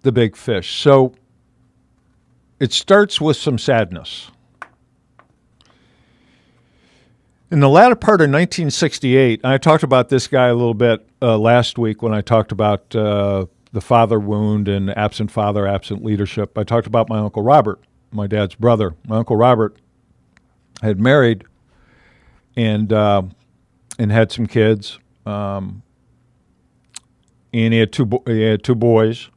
the big fish. So it starts with some sadness. In the latter part of 1968, and I talked about this guy a little bit last week when I talked about the father wound and absent father, absent leadership. I talked about my Uncle Robert, my dad's brother. My Uncle Robert had married and had some kids, and he had two boys,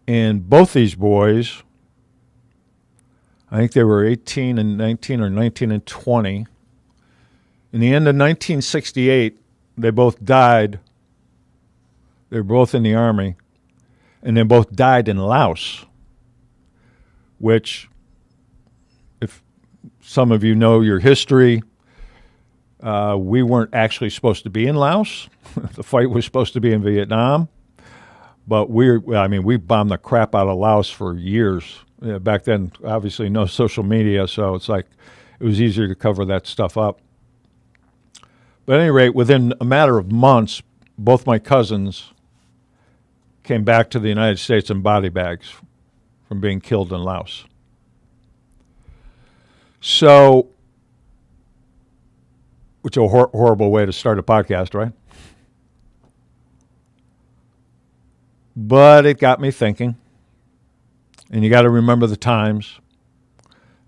and both these boys, I think they were 18 and 19 or 19 and 20. In the end of 1968, they both died. They were both in the Army, and they both died in Laos, which, if some of you know your history, we weren't actually supposed to be in Laos. The fight was supposed to be in Vietnam, but we bombed the crap out of Laos for years. Back then, obviously, no social media, so it's like it was easier to cover that stuff up. But at any rate, within a matter of months, both my cousins came back to the United States in body bags from being killed in Laos. So, which is a horrible way to start a podcast, right? But it got me thinking. And you got to remember the times.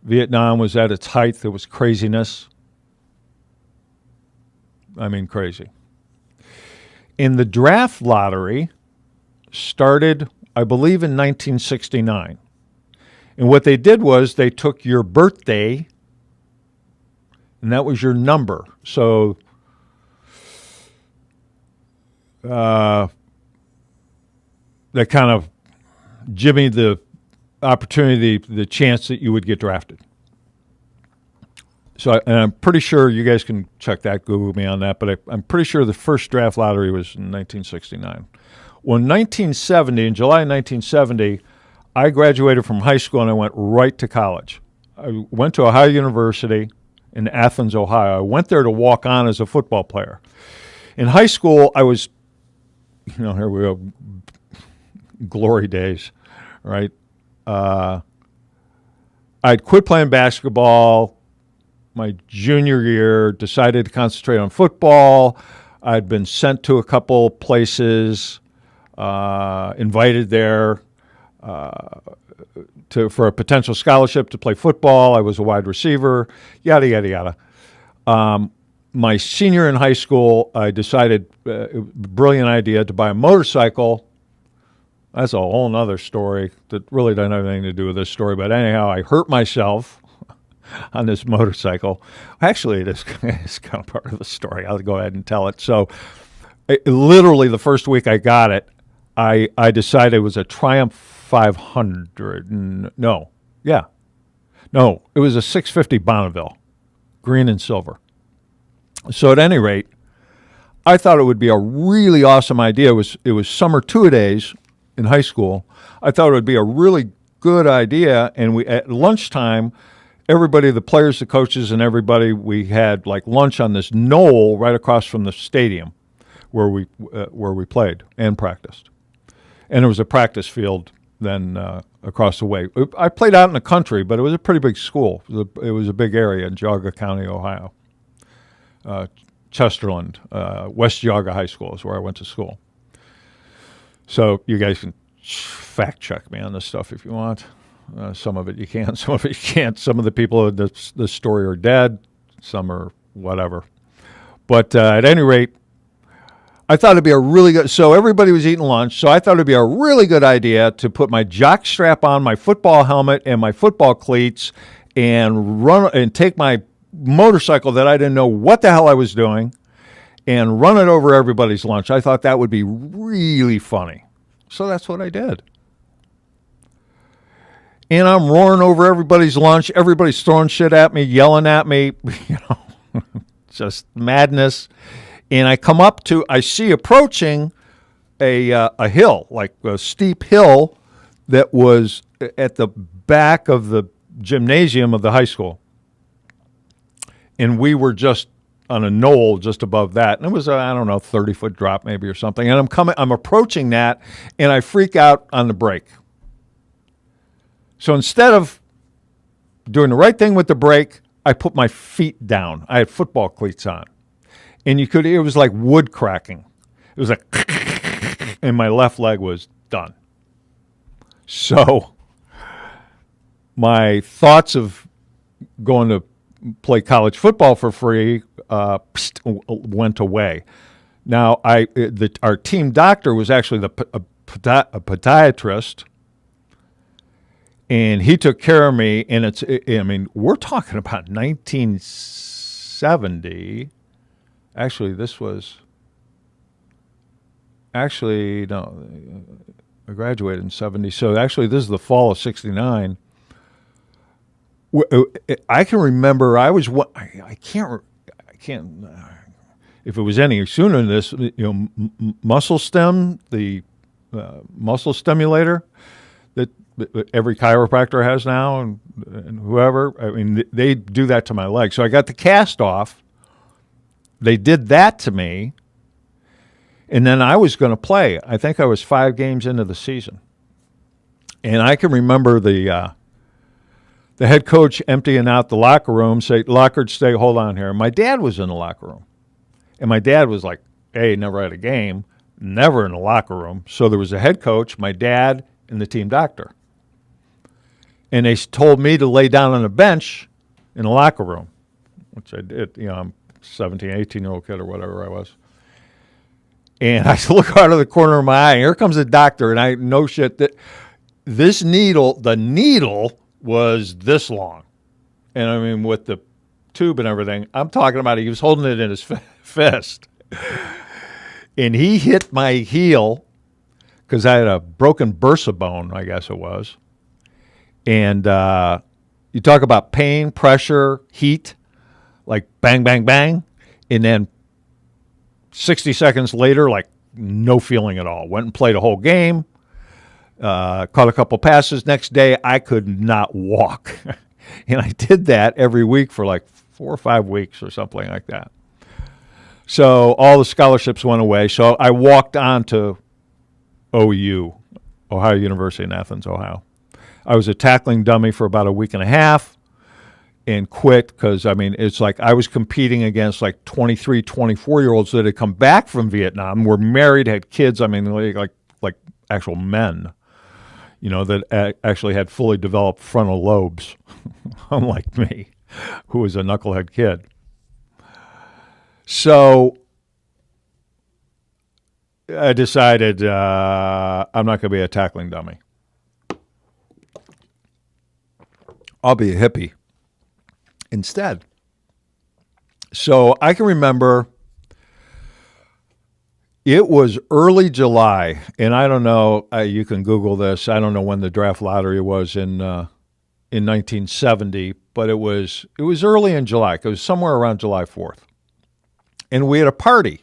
Vietnam was at its height. There was craziness. I mean, crazy. And the draft lottery started, I believe, in 1969. And what they did was they took your birthday, and that was your number. So that kind of jimmied the opportunity, the chance that you would get drafted. So I'm pretty sure you guys can check that, Google me on that, but I'm pretty sure the first draft lottery was in 1969. Well, in 1970, in July 1970, I graduated from high school and I went right to college. I went to Ohio University in Athens, Ohio. I went there to walk on as a football player. In high school, I was, here we go, glory days, right? I'd quit playing basketball my junior year, decided to concentrate on football. I'd been sent to a couple places, invited there for a potential scholarship to play football. I was a wide receiver, yada, yada, yada. My senior in high school, I decided, brilliant idea, to buy a motorcycle. That's a whole nother story that really doesn't have anything to do with this story. But anyhow, I hurt myself on this motorcycle. Actually, it is kind of part of the story. I'll go ahead and tell it. So literally the first week I got it, I decided it was a Triumph 500. No, it was a 650 Bonneville, green and silver. So at any rate, I thought it would be a really awesome idea. It was summer two-a-days in high school. I thought it would be a really good idea, and we at lunchtime, everybody, the players, the coaches, and everybody, we had like lunch on this knoll right across from the stadium where we played and practiced. And there was a practice field then across the way. I played out in the country, but it was a pretty big school. It was a big area in Geauga County, Ohio. Chesterland, West Geauga High School is where I went to school. So you guys can fact check me on this stuff if you want. Some of it you can, some of it you can't. Some of the people in this story are dead. Some are whatever. But at any rate, I thought it'd be a really good, so everybody was eating lunch, so I thought it'd be a really good idea to put my jock strap on, my football helmet, and my football cleats, and run and take my motorcycle that I didn't know what the hell I was doing, and run it over everybody's lunch. I thought that would be really funny. So that's what I did. And I'm roaring over everybody's lunch. Everybody's throwing shit at me, yelling at me, just madness. And I come up to, I see approaching a hill, like a steep hill that was at the back of the gymnasium of the high school. And we were just on a knoll just above that. And it was, I don't know, 30-foot drop maybe or something. And I'm approaching that, and I freak out on the brake. So instead of doing the right thing with the brake, I put my feet down. I had football cleats on. And it was like wood cracking. It was like, and my left leg was done. So my thoughts of going to play college football for free went away. Now, our team doctor was actually a podiatrist, and he took care of me. And we're talking about 1970. Actually, no, I graduated in 70. So actually, this is the fall of 69. I can remember I can't if it was any sooner than this, muscle stem, the muscle stimulator that every chiropractor has now, and whoever, they do that to my leg. So I got the cast off. They did that to me, and then I was going to play. I think I was 5 games into the season, and I can remember the head coach emptying out the locker room, say, "Lockard, stay, hold on here." My dad was in the locker room, and my dad was like, "Hey, never had a game, never in the locker room." So there was a head coach, my dad, and the team doctor, and they told me to lay down on a bench in the locker room, which I did. I'm 17, 18-year-old kid or whatever I was. And I look out of the corner of my eye, and here comes the doctor, and I know shit that the needle was this long. And with the tube and everything, I'm talking about he was holding it in his fist. And he hit my heel because I had a broken bursa bone, I guess it was. And you talk about pain, pressure, heat, like bang, bang, bang. And then 60 seconds later, like no feeling at all. Went and played a whole game. Caught a couple passes. Next day, I could not walk. And I did that every week for like 4 or 5 weeks or something like that. So all the scholarships went away. So I walked on to OU, Ohio University in Athens, Ohio. I was a tackling dummy for about a week and a half and quit because, it's like I was competing against like 23, 24-year-olds that had come back from Vietnam, were married, had kids, like actual men. That actually had fully developed frontal lobes, unlike me, who was a knucklehead kid. So I decided I'm not going to be a tackling dummy. I'll be a hippie instead. So I can remember it was early July, and I don't know, you can Google this. I don't know when the draft lottery was in 1970, but it was early in July, because it was somewhere around July 4th. And we had a party.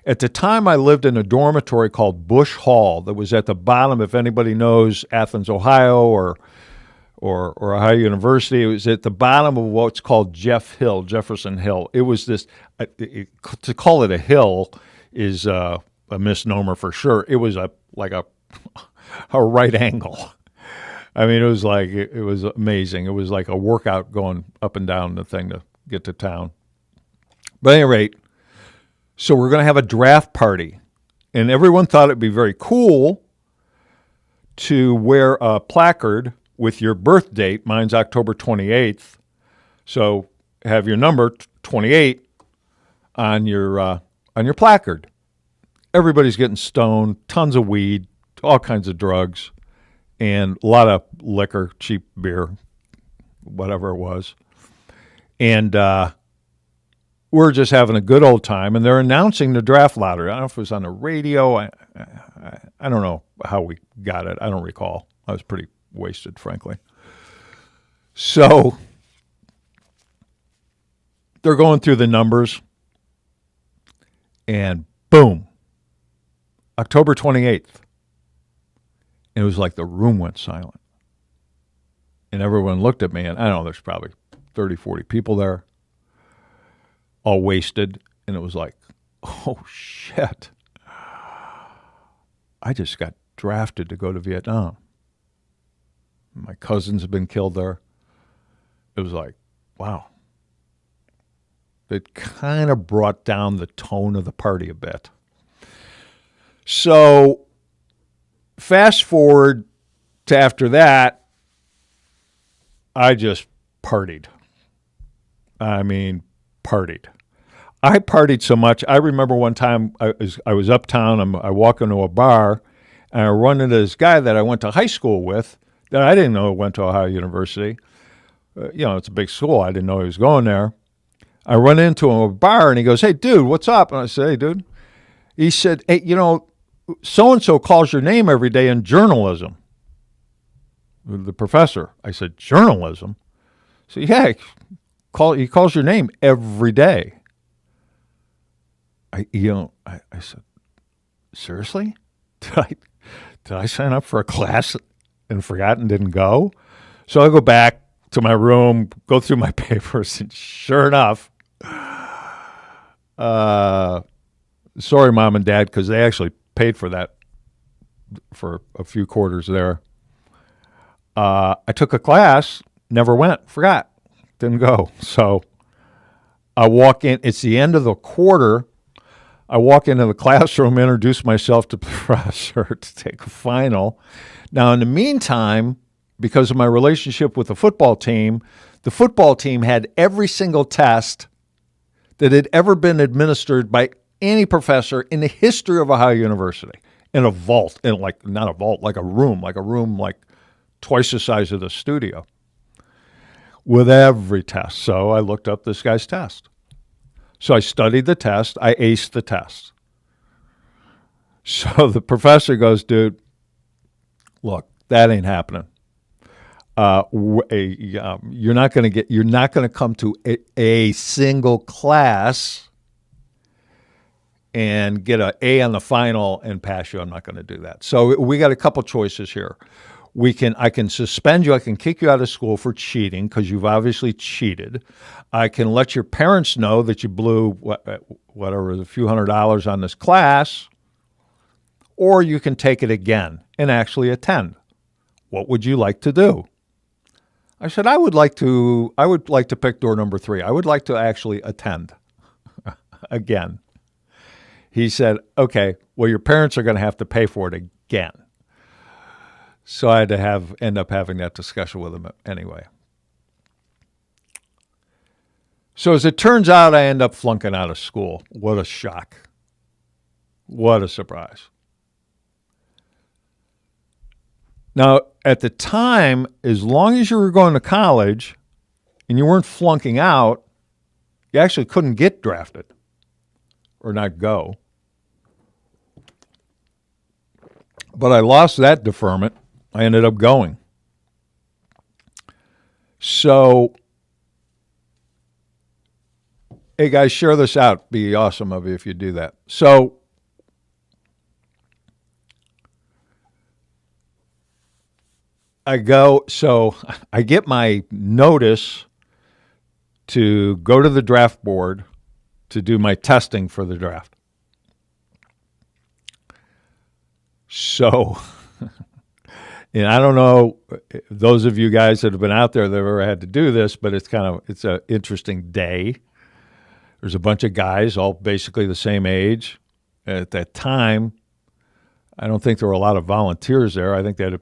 At the time, I lived in a dormitory called Bush Hall that was at the bottom, if anybody knows Athens, Ohio, or Ohio University. It was at the bottom of what's called Jefferson Hill. It was this, to call it a hill is a misnomer for sure. It was like a right angle. It was amazing. It was like a workout going up and down the thing to get to town. But at any rate, so we're going to have a draft party. And everyone thought it'd be very cool to wear a placard with your birth date. Mine's October 28th. So have your number 28 on your placard. Everybody's getting stoned, tons of weed, all kinds of drugs, and a lot of liquor, cheap beer, whatever it was. And we're just having a good old time, and they're announcing the draft lottery. I don't know if it was on the radio. I don't know how we got it. I don't recall. I was pretty wasted, frankly. So they're going through the numbers, and boom, October 28th. And it was like the room went silent. And everyone looked at me, and I don't know, there's probably 30, 40 people there. all wasted. And it was like, oh, shit. I just got drafted to go to Vietnam. My cousins have been killed there. It was like, wow. It kind of brought down the tone of the party a bit. So fast forward to after that, I just partied. I mean, partied. I partied so much. I remember one time I was uptown. I walk into a bar, and I run into this guy that I went to high school with that I didn't know went to Ohio University. It's a big school. I didn't know he was going there. I run into him at a bar, and he goes, "Hey, dude, what's up?" And I say, "Hey, dude." He said, "Hey, so-and-so calls your name every day in journalism." The professor. I said, "Journalism?" So, yeah, he calls your name every day. I said, "Seriously? Did I sign up for a class and forgot and didn't go?" So I go back to my room, go through my papers, and sure enough, sorry, Mom and Dad, because they actually paid for that for a few quarters there. I took a class, never went, forgot, didn't go. So I walk in, it's the end of the quarter. I walk into the classroom, introduce myself to the professor to take a final. Now, in the meantime, because of my relationship with the football team had every single test that had ever been administered by any professor in the history of Ohio University in a vault, not a vault, like a room like twice the size of the studio with every test. So I looked up this guy's test. So I studied the test. I aced the test. So the professor goes, "Dude, look, that ain't happening. You're not going to come to a single class and get an A on the final and pass you. I'm not going to do that." So we got a couple choices here. I can suspend you. I can kick you out of school for cheating because you've obviously cheated. I can let your parents know that you blew whatever, a few $100s on this class, or you can take it again and actually attend. What would you like to do? I said, I would like to pick door number 3. I would like to actually attend again. He said, "Okay, well, your parents are going to have to pay for it again." So I had to end up having that discussion with him anyway. So as it turns out, I end up flunking out of school. What a shock. What a surprise. Now, at the time, as long as you were going to college and you weren't flunking out, you actually couldn't get drafted or not go. But I lost that deferment. I ended up going. So, hey guys, share this out. Be awesome of you if you do that. So, I get my notice to go to the draft board to do my testing for the draft. So, and I don't know those of you guys that have been out there that have ever had to do this, but it's an interesting day. There's a bunch of guys, all basically the same age. At that time, I don't think there were a lot of volunteers there. I think they had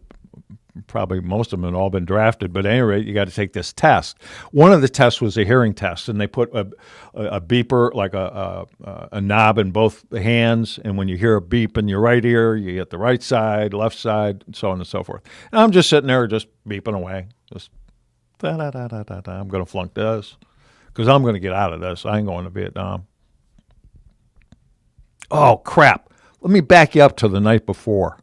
probably most of them had all been drafted. But at any rate, you got to take this test. One of the tests was a hearing test, and they put a beeper, like a knob in both hands. And when you hear a beep in your right ear, you get the right side, left side, and so on and so forth. And I'm just sitting there just beeping away. Just da-da-da-da-da-da. I'm going to flunk this because I'm going to get out of this. I ain't going to Vietnam. Oh, crap. Let me back you up to the night before.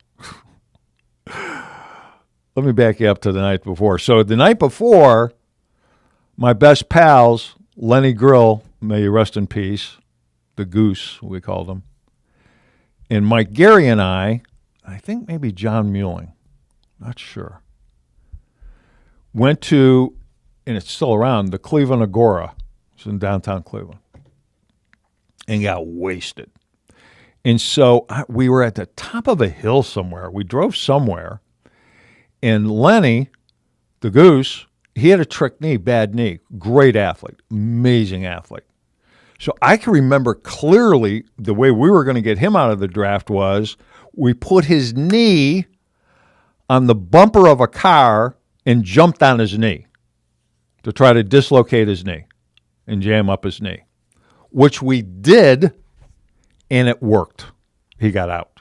So the night before, my best pals, Lenny Grill, may you rest in peace, the Goose, we called him, and Mike Gary and I think maybe John Muelling, not sure, went to, and it's still around, the Cleveland Agora. It's in downtown Cleveland. and got wasted. And so we were at the top of a hill somewhere. We drove somewhere, and Lenny, the goose, he had a trick knee, bad knee. Great athlete, amazing athlete. So I can remember clearly the way we were going to get him out of the draft was we put his knee on the bumper of a car and jumped on his knee to try to dislocate his knee and jam up his knee, which we did, and it worked. He got out.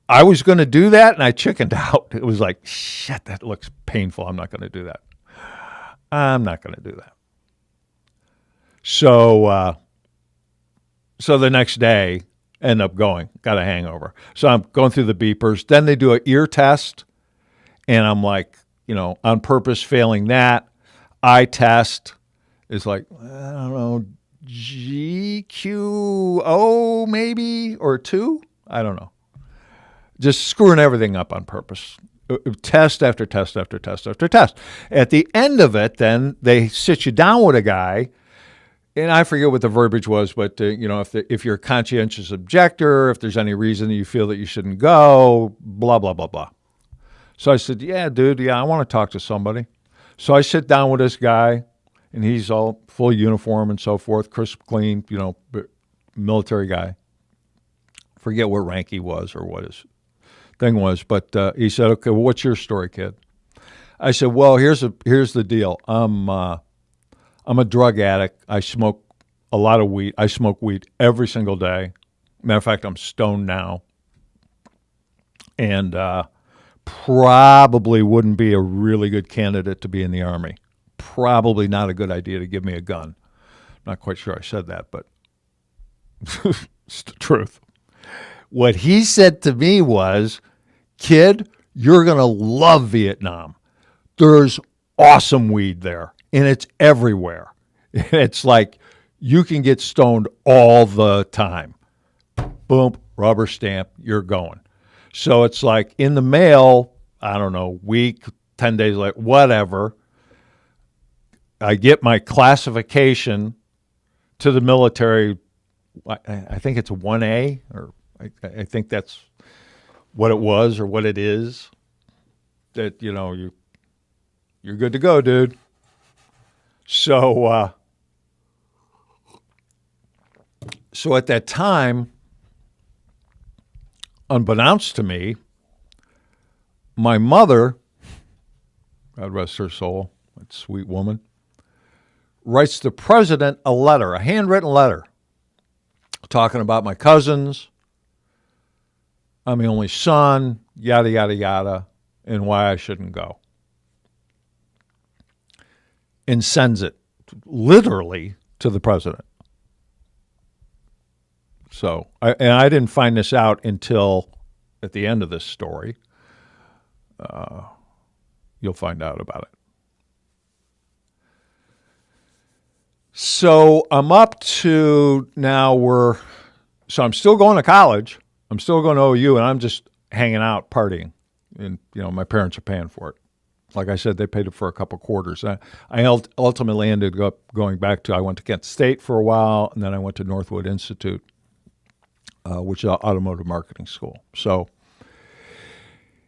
I was going to do that, and I chickened out. It was like, shit, that looks painful. I'm not going to do that. I'm not going to do that. So the next day, end up going, got a hangover. So I'm going through the beepers. Then they do an ear test, and I'm like, on purpose failing that. Eye test is like, I don't know, GQO maybe, or 2? I don't know. Just screwing everything up on purpose. Test after test after test after test. At the end of it, then they sit you down with a guy, and I forget what the verbiage was, but if you're a conscientious objector, if there's any reason that you feel that you shouldn't go, blah, blah, blah, blah. So I said, yeah, dude, I want to talk to somebody. So I sit down with this guy, and he's all full uniform and so forth, crisp, clean, military guy. Forget what rank he was or what his thing was, but he said, okay, well, what's your story, kid? I said, well, here's the deal. I'm a drug addict. I smoke a lot of weed. I smoke weed every single day. Matter of fact, I'm stoned now. And probably wouldn't be a really good candidate to be in the Army. Probably not a good idea to give me a gun. Not quite sure I said that, but it's the truth. What he said to me was, kid, you're going to love Vietnam. There's awesome weed there, and it's everywhere. It's like you can get stoned all the time. Boom, rubber stamp, you're going. So it's like in the mail, I don't know, week, 10 days later, whatever, I get my classification to the military. I think it's 1A, or I think that's what it was or what it is. That, you're good to go, dude. So at that time, unbeknownst to me, my mother, God rest her soul, that sweet woman, writes the president a letter, a handwritten letter, talking about my cousins, I'm the only son, yada, yada, yada, and why I shouldn't go. And sends it literally to the president. So, I didn't find this out until at the end of this story. You'll find out about it. So I'm up to now so I'm still going to college. I'm still going to OU, and I'm just hanging out, partying. And, my parents are paying for it. Like I said, they paid it for a couple quarters. I ultimately ended up going back I went to Kent State for a while, and then I went to Northwood Institute, which is an automotive marketing school. So,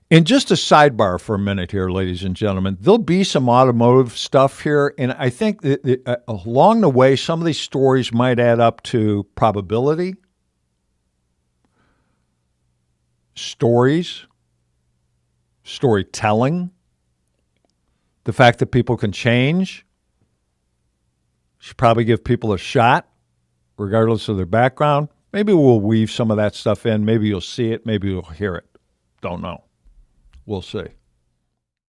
and just a sidebar for a minute here, ladies and gentlemen, there'll be some automotive stuff here, and I think that along the way, some of these stories might add up to probability, storytelling, the fact that people can change. Should probably give people a shot, regardless of their background. Maybe we'll weave some of that stuff in. Maybe you'll see it. Maybe you'll hear it. Don't know. We'll see.